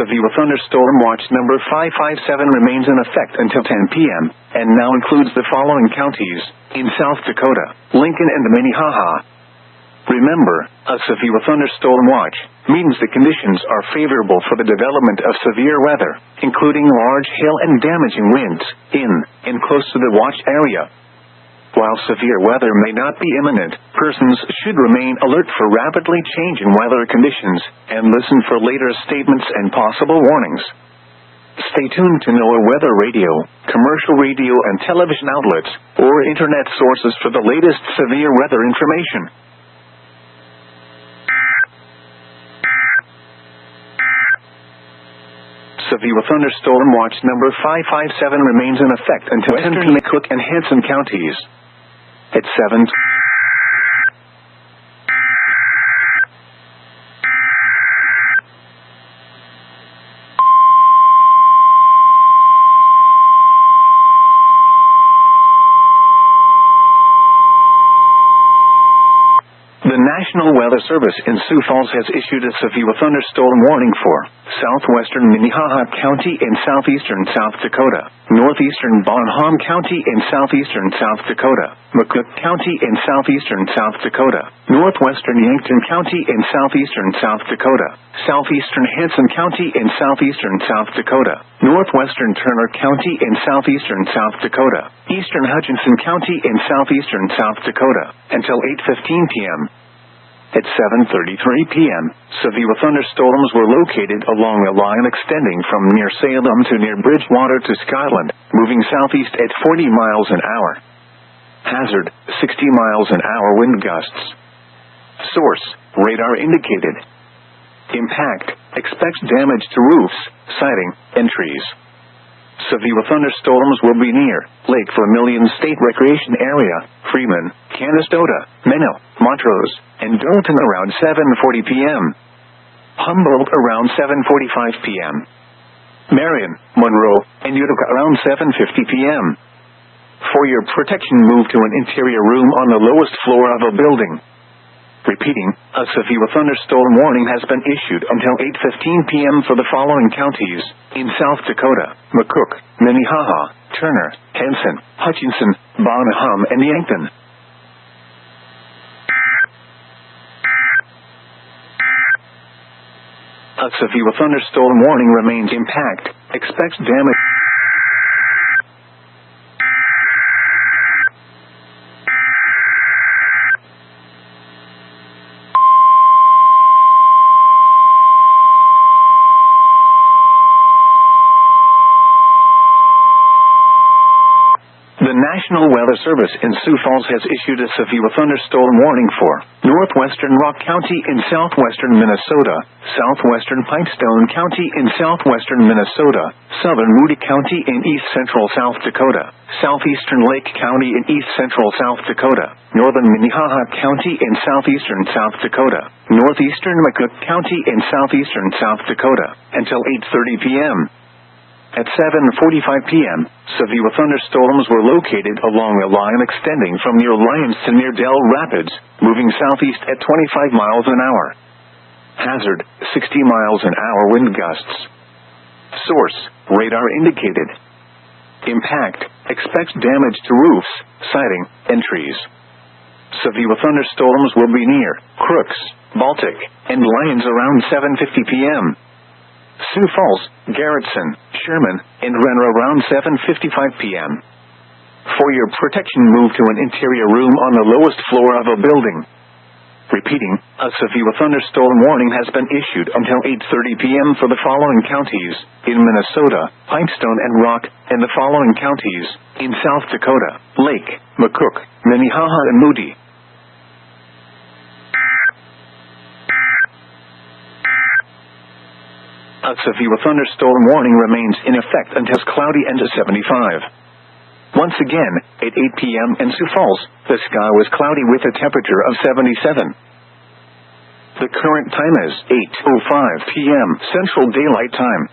severe thunderstorm watch number 557 remains in effect until 10 p.m., and now includes the following counties: in South Dakota, Lincoln and Minnehaha. Remember, a severe thunderstorm watch means the conditions are favorable for the development of severe weather, including large hail and damaging winds, in and close to the watch area. While severe weather may not be imminent, persons should remain alert for rapidly changing weather conditions, and listen for later statements and possible warnings. Stay tuned to NOAA weather radio, commercial radio and television outlets, or internet sources for the latest severe weather information. Severe thunderstorm watch number 557 remains in effect until Western Cook and Hanson counties. At 7. The National Weather Service in Sioux Falls has issued a severe thunderstorm warning for southwestern Minnehaha County in southeastern South Dakota, northeastern Bonham County in southeastern South Dakota, McCook County in southeastern South Dakota, northwestern Yankton County in southeastern South Dakota, southeastern Hanson County in southeastern South Dakota, northwestern Turner County in southeastern South Dakota, eastern Hutchinson County in southeastern South Dakota, until 8:15 p.m. At 7:33 p.m., severe thunderstorms were located along a line extending from near Salem to near Bridgewater to Scotland, moving southeast at 40 miles an hour. Hazard, 60 miles an hour wind gusts. Source, radar indicated. Impact, expects damage to roofs, siding, and trees. Severe thunderstorms will be near Lake Vermilion State Recreation Area, Freeman, Canastota, Menno, Montrose, and Dalton around 7:40 p.m. Humboldt around 7:45 p.m. Marion, Monroe, and Utica around 7:50 p.m. For your protection, move to an interior room on the lowest floor of a building. Repeating, a severe thunderstorm warning has been issued until 8:15 p.m. for the following counties: in South Dakota, McCook, Minnehaha, Turner, Hanson, Hutchinson, Bonham, and Yankton. A severe thunderstorm warning remains. Impact, expects damage. The National Weather Service in Sioux Falls has issued a severe thunderstorm warning for northwestern Rock County in southwestern Minnesota, southwestern Pipestone County in southwestern Minnesota, southern Moody County in east central South Dakota, southeastern Lake County in east central South Dakota, northern Minnehaha County in southeastern South Dakota, northeastern McCook County in southeastern South Dakota, until 8:30 p.m. At 7:45 p.m., severe thunderstorms were located along a line extending from near Lyons to near Dell Rapids, moving southeast at 25 miles an hour. Hazard, 60 miles an hour wind gusts. Source, radar indicated. Impact, expects damage to roofs, siding, and trees. Severe thunderstorms will be near Crooks, Baltic, and Lyons around 7:50 p.m. Sioux Falls, Garretson, Sherman, and Renner around 7:55 p.m. For your protection, move to an interior room on the lowest floor of a building. Repeating, a severe thunderstorm warning has been issued until 8:30 p.m. for the following counties: in Minnesota, Pipestone and Rock, and the following counties: in South Dakota, Lake, McCook, Minnehaha, and Moody. A severe thunderstorm warning remains in effect until cloudy and 75. Once again, at 8 p.m. in Sioux Falls, the sky was cloudy with a temperature of 77. The current time is 8:05 p.m. Central Daylight Time.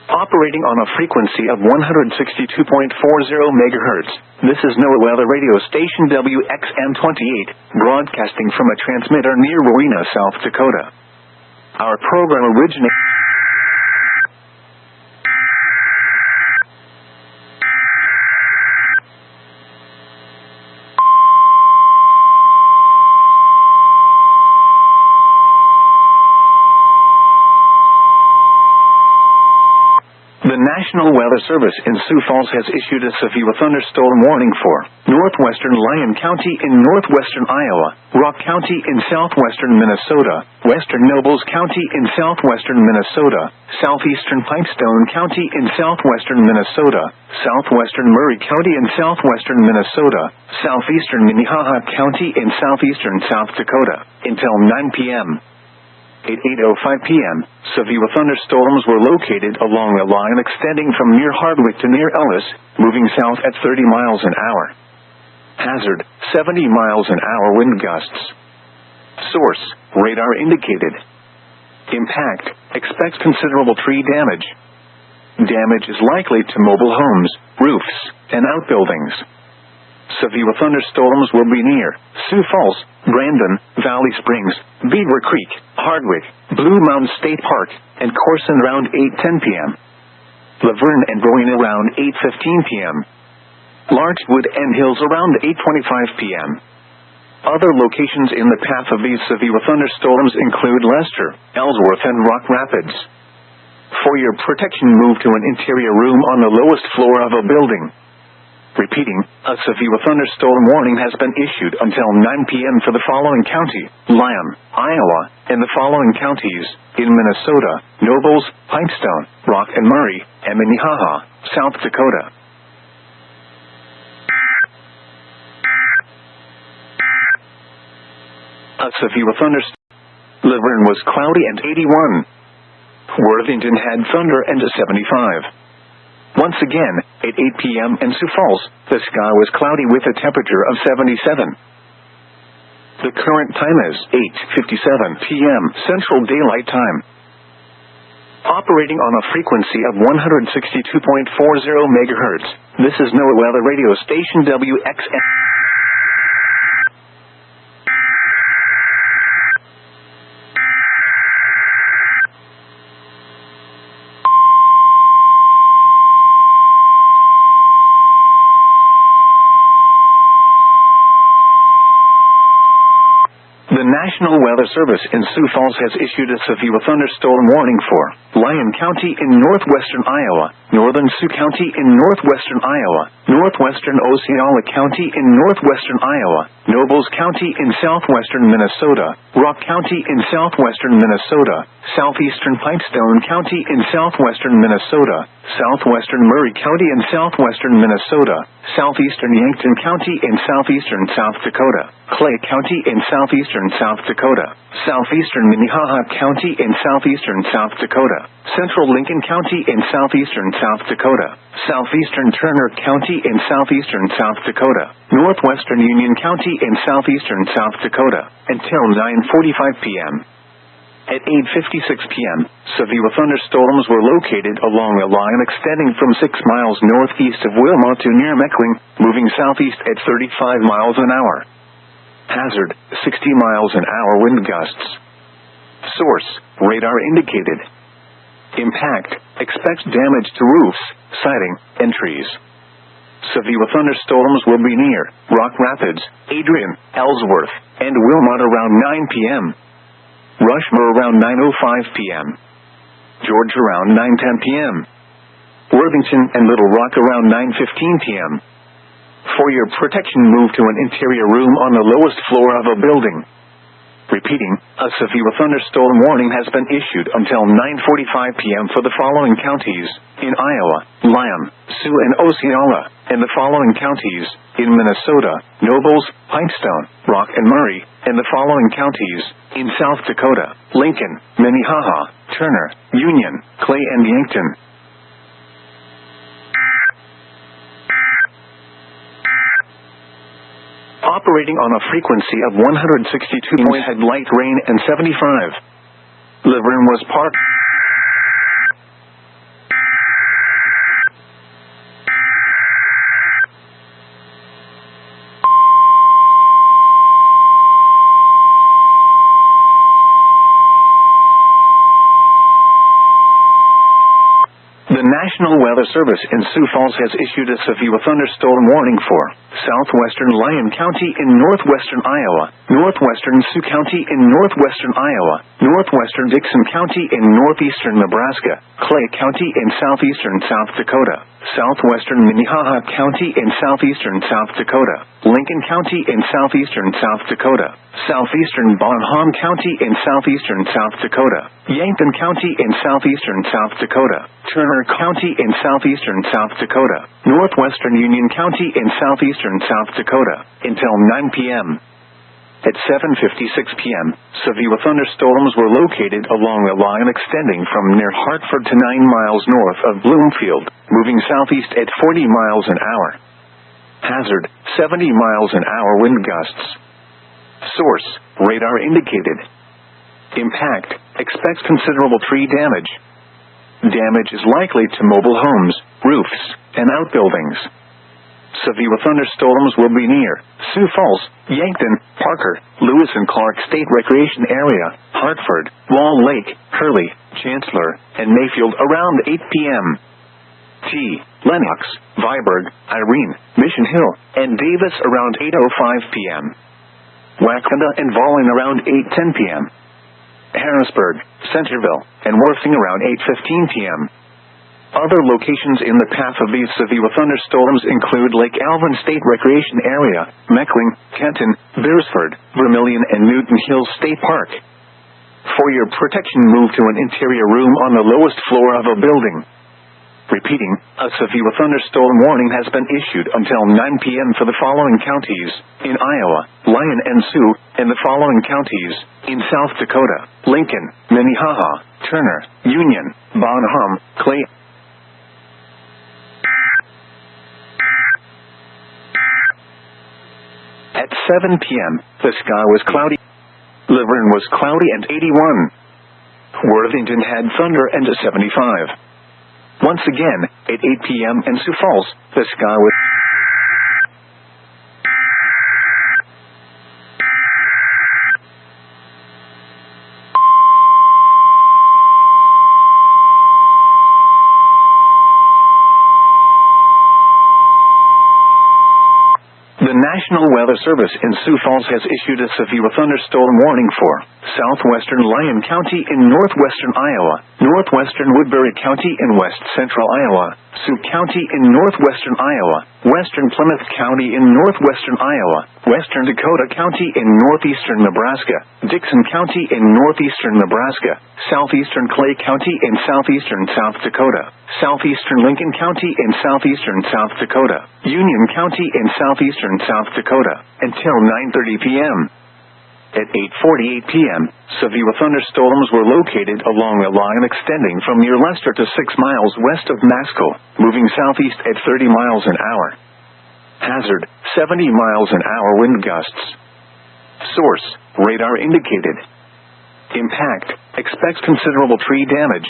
Operating on a frequency of 162.40 MHz, this is NOAA Weather Radio Station WXN28, broadcasting from a transmitter near Rowena, South Dakota. Our program originates National Weather Service in Sioux Falls has issued a severe thunderstorm warning for northwestern Lyon County in northwestern Iowa, Rock County in southwestern Minnesota, western Nobles County in southwestern Minnesota, southeastern Pipestone County in southwestern Minnesota, southwestern Murray County in southwestern Minnesota, southeastern Minnehaha County in southeastern South Dakota, until 9 p.m. At 8:05 p.m., severe thunderstorms were located along a line extending from near Hardwick to near Ellis, moving south at 30 miles an hour. Hazard, 70 miles an hour wind gusts. Source, radar indicated. Impact, expect considerable tree damage. Damage is likely to mobile homes, roofs, and outbuildings. Severe thunderstorms will be near Sioux Falls, Brandon, Valley Springs, Beaver Creek, Hardwick, Blue Mountain State Park, and Corson around 8:10 p.m. Laverne and Boyne around 8:15 p.m. Larchwood and Hills around 8:25 p.m. Other locations in the path of these severe thunderstorms include Lester, Ellsworth, and Rock Rapids. For your protection, move to an interior room on the lowest floor of a building. Repeating, a severe thunderstorm warning has been issued until 9 p.m. for the following county, Lyon, Iowa, and the following counties, in Minnesota, Nobles, Pipestone, Rock and Murray, and Minnehaha, South Dakota. A severe thunderstorm. Laverne was cloudy and 81. Worthington had thunder and 75. Once again, at 8 p.m. in Sioux Falls, the sky was cloudy with a temperature of 77. The current time is 8:57 p.m. Central Daylight Time. Operating on a frequency of 162.40 MHz, this is NOAA Weather Radio Station WXN. The National Weather Service in Sioux Falls has issued a severe thunderstorm warning for Lyon County in northwestern Iowa, northern Sioux County in northwestern Iowa, northwestern Osceola County in northwestern Iowa, Nobles County in southwestern Minnesota, Rock County in southwestern Minnesota, southeastern Pipestone County in southwestern Minnesota, southwestern Murray County in southwestern Minnesota, southeastern Yankton County in southeastern South Dakota, Clay County in southeastern South Dakota, southeastern Minnehaha County in southeastern South Dakota, central Lincoln County in southeastern South Dakota, southeastern Turner County in southeastern South Dakota, northwestern Union County in southeastern South Dakota, until 9:45 p.m. At 8:56 p.m., severe thunderstorms were located along a line extending from 6 miles northeast of Wilmot to near Meckling, moving southeast at 35 miles an hour. Hazard, 60 miles an hour wind gusts. Source, radar indicated. Impact, expect damage to roofs, siding, and trees. Severe thunderstorms will be near Rock Rapids, Adrian, Ellsworth, and Wilmot around 9 p.m. Rushmore around 9:05 p.m. George around 9:10 p.m. Worthington and Little Rock around 9:15 p.m. For your protection, move to an interior room on the lowest floor of a building. Repeating, a severe thunderstorm warning has been issued until 9:45 p.m. for the following counties, in Iowa, Lyon, Sioux and Osceola, and the following counties, in Minnesota, Nobles, Pipestone, Rock and Murray, and the following counties, in South Dakota, Lincoln, Minnehaha, Turner, Union, Clay and Yankton. Operating on a frequency of 162 had light rain and 75. Laverne was parked. The National Weather Weather Service in Sioux Falls has issued a severe thunderstorm warning for southwestern Lyon County in northwestern Iowa, northwestern Sioux County in northwestern Iowa, northwestern Dixon County in northeastern Nebraska, Clay County in southeastern South Dakota, southwestern Minnehaha County in southeastern South Dakota, Lincoln County in southeastern South Dakota, southeastern Bonham County in southeastern South Dakota, Yankton County in southeastern South Dakota, Turner County in southeastern South Dakota, northwestern Union County in southeastern South Dakota, until 9 p.m. At 7:56 p.m., severe thunderstorms were located along a line extending from near Hartford to 9 miles north of Bloomfield, moving southeast at 40 miles an hour. Hazard, 70 miles an hour wind gusts. Source, radar indicated. Impact, expects considerable tree damage. Damage is likely to mobile homes, roofs, and outbuildings. Severe thunderstorms will be near Sioux Falls, Yankton, Parker, Lewis and Clark State Recreation Area, Hartford, Wall Lake, Hurley, Chancellor, and Mayfield around 8 p.m. Lenox, Viborg, Irene, Mission Hill, and Davis around 8:05 p.m. Wakanda and Volin around 8:10 p.m. Harrisburg, Centerville, and Worthing around 8:15 p.m. Other locations in the path of these severe thunderstorms include Lake Alvin State Recreation Area, Meckling, Kenton, Beresford, Vermilion, and Newton Hills State Park. For your protection, move to an interior room on the lowest floor of a building. Repeating, a severe thunderstorm warning has been issued until 9 p.m. for the following counties in Iowa, Lyon and Sioux, and the following counties in South Dakota, Lincoln, Minnehaha, Turner, Union, Bonham, Clay. At 7 p.m., the sky was cloudy. Laverne was cloudy and 81. Worthington had thunder and 75. Once again, at 8 p.m. in Sioux Falls, the sky was... The National Weather Service in Sioux Falls has issued a severe thunderstorm warning for southwestern Lyon County in northwestern Iowa, northwestern Woodbury County in west central Iowa, Sioux County in northwestern Iowa, western Plymouth County in northwestern Iowa, western Dakota County in northeastern Nebraska, Dixon County in northeastern Nebraska, southeastern Clay County in southeastern South Dakota, southeastern Lincoln County in southeastern South Dakota, Union County in southeastern South Dakota, until 9:30 p.m. At 8:48 p.m., severe thunderstorms were located along a line extending from near Leicester to 6 miles west of Maskell, moving southeast at 30 miles an hour. Hazard, 70 miles an hour wind gusts. Source, radar indicated. Impact, expects considerable tree damage.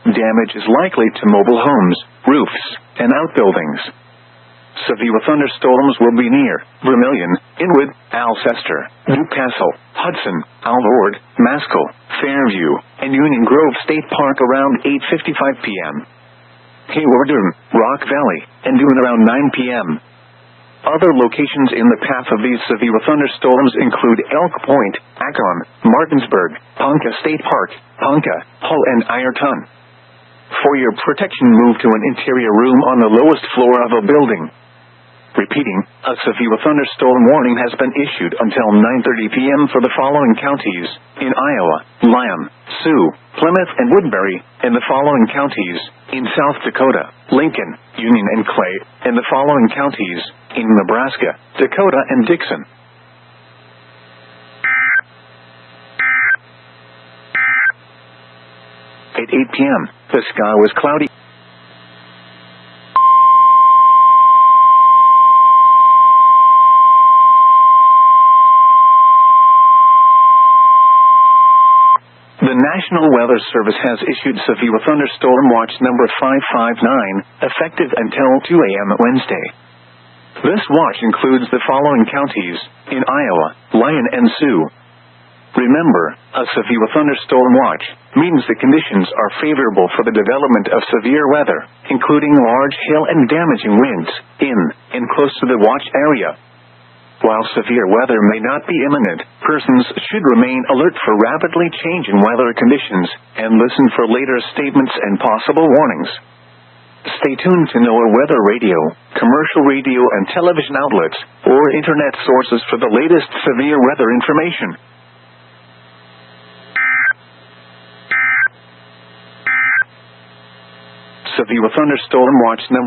Damage is likely to mobile homes, roofs, and outbuildings. Severe thunderstorms will be near Vermilion, Inwood, Alcester, Newcastle, Hudson, Alvord, Maskell, Fairview, and Union Grove State Park around 8:55 p.m. Haywardton, Rock Valley, and Dune around 9 p.m. Other locations in the path of these severe thunderstorms include Elk Point, Akron, Martinsburg, Ponca State Park, Ponca, Hull, and Ironton. For your protection, move to an interior room on the lowest floor of a building. Repeating, a severe thunderstorm warning has been issued until 9:30 p.m. for the following counties in Iowa, Lyon, Sioux, Plymouth, and Woodbury, and the following counties in South Dakota, Lincoln, Union, and Clay, and the following counties in Nebraska, Dakota, and Dixon. At 8 p.m., the sky was cloudy. The National Weather Service has issued severe thunderstorm watch number 559, effective until 2 a.m. Wednesday. This watch includes the following counties in Iowa, Lyon and Sioux, Remember, a severe thunderstorm watch means the conditions are favorable for the development of severe weather, including large hail and damaging winds, in and close to the watch area. While severe weather may not be imminent, persons should remain alert for rapidly changing weather conditions and listen for later statements and possible warnings. Stay tuned to NOAA weather radio, commercial radio and television outlets, or internet sources for the latest severe weather information. Severe thunderstorm watch number